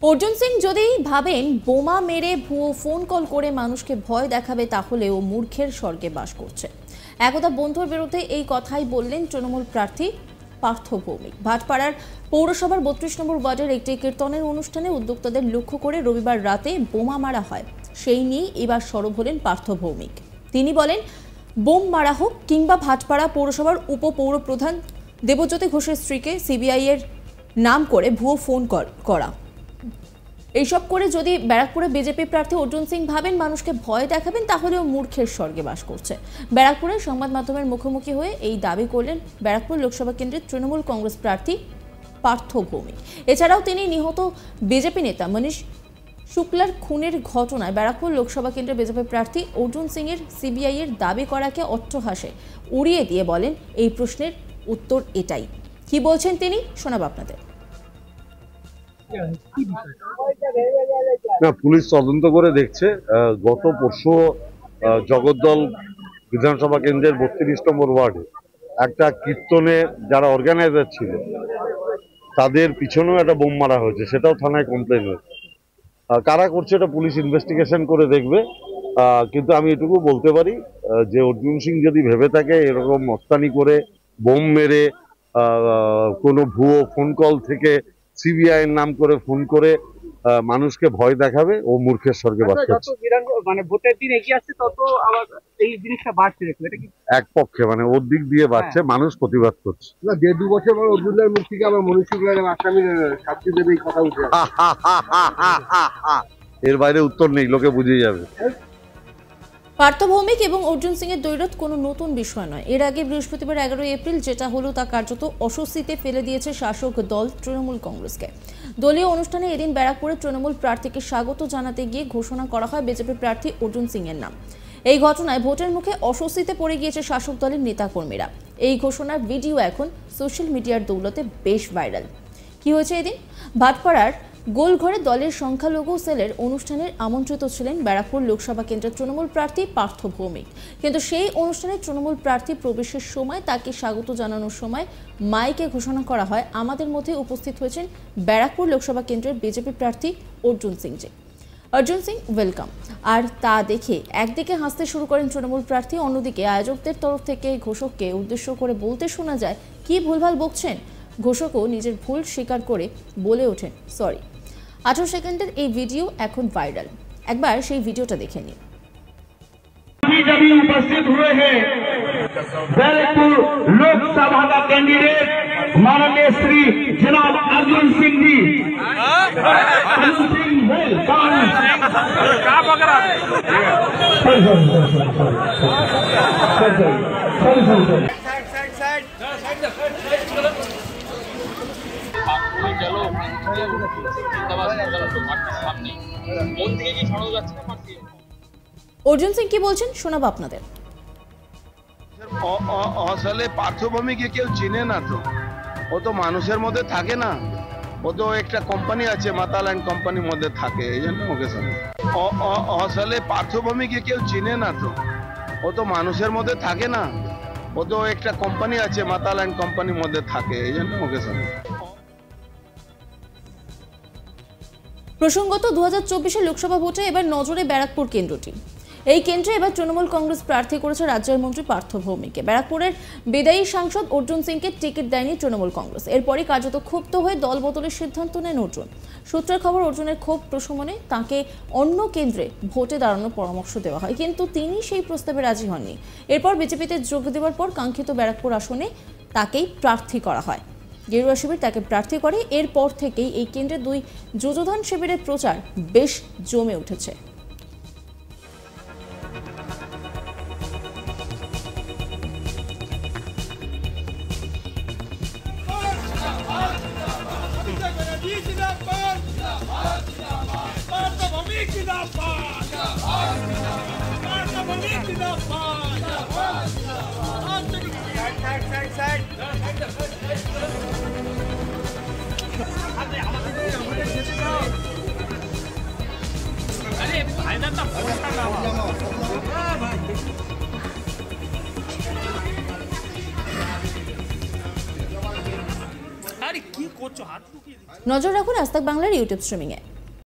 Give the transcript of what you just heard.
অর্জুন সিং যদি ভাবেন বোমা মেরে ভুয়ো ফোন কল করে মানুষকে ভয় দেখাবে তাহলেও মূর্খের স্বর্গে বাস করছে। একদা বন্ধুর বিরুদ্ধে এই কথাই বললেন তৃণমূল প্রার্থী পার্থ ভৌমিক। ভাটপাড়ার পৌরসভার ৩২ নম্বর ওয়ার্ডের একটি কীর্তনের অনুষ্ঠানে উদ্যোক্তাদের লক্ষ্য করে রবিবার রাতে বোমা মারা হয়। সেই নিয়ে এবার সরব হলেন পার্থ ভৌমিক। তিনি বলেন, বোম মারা হোক কিংবা ভাটপাড়া পৌরসভার উপপৌরপ্রধান দেবজ্যোতি ঘোষের স্ত্রীকে সিবিআই এর নাম করে ভুয়ো ফোন করা, এইসব করে যদি ব্যারাকপুরে বিজেপি প্রার্থী অর্জুন সিং ভাবেন মানুষকে ভয় দেখাবেন তাহলেও মূর্খের স্বর্গে বাস করছে। ব্যারাকপুরে সংবাদ মাধ্যমের মুখোমুখি হয়ে এই দাবি করলেন ব্যারাকপুর লোকসভা কেন্দ্রের তৃণমূল কংগ্রেস প্রার্থী পার্থ ভৌমিক। এছাড়াও তিনি নিহত বিজেপি নেতা মনীষ শুক্লার খুনের ঘটনায় ব্যারাকপুর লোকসভা কেন্দ্রের বিজেপি প্রার্থী অর্জুন সিং এর সিবিআই এর দাবি করাকে অট্টহাসে উড়িয়ে দিয়ে বলেন, এই প্রশ্নের উত্তর এটাই। কি বলছেন তিনি, শোনাব আপনাদের। না, পুলিশ তদন্ত করে দেখছে। গত পরশু জগদ্দল বিধানসভা কেন্দ্রের ৩২ নম্বর ওয়ার্ডে একটা কীর্তনে যারা অর্গানাইজার ছিল তাদের পিছনেও একটা বোম মারা হয়েছে, সেটাও থানায় কমপ্লেন হয়েছে। কারা করছে এটা পুলিশ ইনভেস্টিগেশন করে দেখবে। কিন্তু আমি এটুকু বলতে পারি যে অর্জুন সিং যদি ভেবে থাকে এরকম মস্তানি করে বোম মেরে কোনো ভুয়ো ফোন কল থেকে সিবিআই এর নাম করে ফোন করে মানুষকে ভয় দেখাবে, ও মূর্খের স্বর্গে বাস করছে। মানে ভোটের দিন এগিয়ে আসছে তত আবার এই জিনিসটা বাড়ছে, দেখো এটা কি এক পক্ষে মানে ওর দিক দিয়ে বাড়ছে, মানুষ প্রতিবাদ করছে। না, ১.৫-২ বছর পর অর্জুনের মুখ থেকে আবার মনীষ শুক্লার আসামির শাস্তি দেবে এই কথা উঠে এর বাইরে উত্তর নেই, লোকে বুঝে যাবে। পার্থ ভৌমিক এবং অর্জুন সিং এর দ্বৈরথ কোনো নতুন বিষয় নয়। এর আগে বৃহস্পতিবার ১১ এপ্রিল যেটা হলো তা কার্যত অস্বস্তিতে ফেলে দিয়েছে শাসক দল তৃণমূল কংগ্রেসকে। দলীয় অনুষ্ঠানে এদিন ব্যারাকপুরে তৃণমূল প্রার্থীকে স্বাগত জানাতে গিয়ে ঘোষণা করা হয় বিজেপি প্রার্থী অর্জুন সিং এর নাম। এই ঘটনায় ভোটের মুখে অস্বস্তিতে পড়ে গিয়েছে শাসক দলের নেতাকর্মীরা। এই ঘোষণার ভিডিও এখন সোশ্যাল মিডিয়ার দৌলতে বেশ ভাইরাল। কি হয়েছে এদিন? ভাটপাড়ার গোলঘরে দলের সংখ্যালঘু সেলের অনুষ্ঠানের আমন্ত্রিত ছিলেন ব্যারাকপুর লোকসভা কেন্দ্রের তৃণমূল প্রার্থী পার্থ ভৌমিক। কিন্তু সেই অনুষ্ঠানে তৃণমূল প্রার্থী প্রবেশের সময় তাকে স্বাগত জানানোর সময় মাইকে ঘোষণা করা হয়, আমাদের মধ্যে উপস্থিত হয়েছেন ব্যারাকপুর লোকসভা কেন্দ্রের বিজেপি প্রার্থী অর্জুন সিং জি। অর্জুন সিং ওয়েলকাম। আর তা দেখে একদিকে হাসতে শুরু করেন তৃণমূল প্রার্থী, অন্যদিকে আয়োজকদের তরফ থেকে ঘোষককে উদ্দেশ্য করে বলতে শোনা যায়, কি ভুলভাল বকছেন। ঘোষকও নিজের ভুল স্বীকার করে বলে ওঠেন, সরি। 18 সেকেন্ডের এই ভিডিও এখন ভাইরাল। একবার সেই ভিডিওটা দেখে নিন। उपस्थित हुए हैं बैरकपुर लोकसभा का कैंडिडेट माननीय श्री जनाब अर्जुन सिंह जी। अर्जुन सिंह অর্জুন সিং কি বলছেন শোনাবো আপনাদের। আসলে পার্থ ভৌমিককে কেউ চিনে না, তো ও তো মানুষের মধ্যে থাকে না, ও তো একটা কোম্পানি আছে মাতাল অ্যান্ড কোম্পানির মধ্যে থাকে, এই জন্য ওকে শুনে। আসলে পার্থ ভৌমিককে কেউ চিনে না, তো ও তো মানুষের মধ্যে থাকে না, ও তো একটা কোম্পানি আছে মাতাল অ্যান্ড কোম্পানির মধ্যে থাকে, এই জন্য ওকে শুনে। প্রসঙ্গত ২০২৪ লোকসভা ভোটে এবার নজরে ব্যারাকপুর কেন্দ্রটি। এই কেন্দ্রে এবার তৃণমূল কংগ্রেস প্রার্থী করেছে রাজ্যের মন্ত্রী পার্থ ভৌমিককে। ব্যারাকপুরের বিদায়ী সাংসদ অর্জুন সিংকে টিকিট দেয়নি তৃণমূল কংগ্রেস। এরপরই কার্যত ক্ষুব্ধ হয়ে দল বদলের সিদ্ধান্ত নেন অর্জুন। সূত্রের খবর, অর্জুনের ক্ষোভ প্রশমনে তাকে অন্য কেন্দ্রে ভোটে দাঁড়ানোর পরামর্শ দেওয়া হয়, কিন্তু তিনি সেই প্রস্তাবে রাজি হননি। এরপর বিজেপিতে যোগ দেওয়ার পর কাঙ্ক্ষিত ব্যারাকপুর আসনে তাকেই প্রার্থী করা হয়। গেরুয়া শিবির তাকে প্রার্থী করে। এরপর থেকেই এই কেন্দ্রে 2 যোজধান শিবিরের প্রচার বেশ জমে উঠেছে। আরে কি নজর রাখুন আজ তাক বাংলার ইউটিউব স্ট্রিমিংয়ে।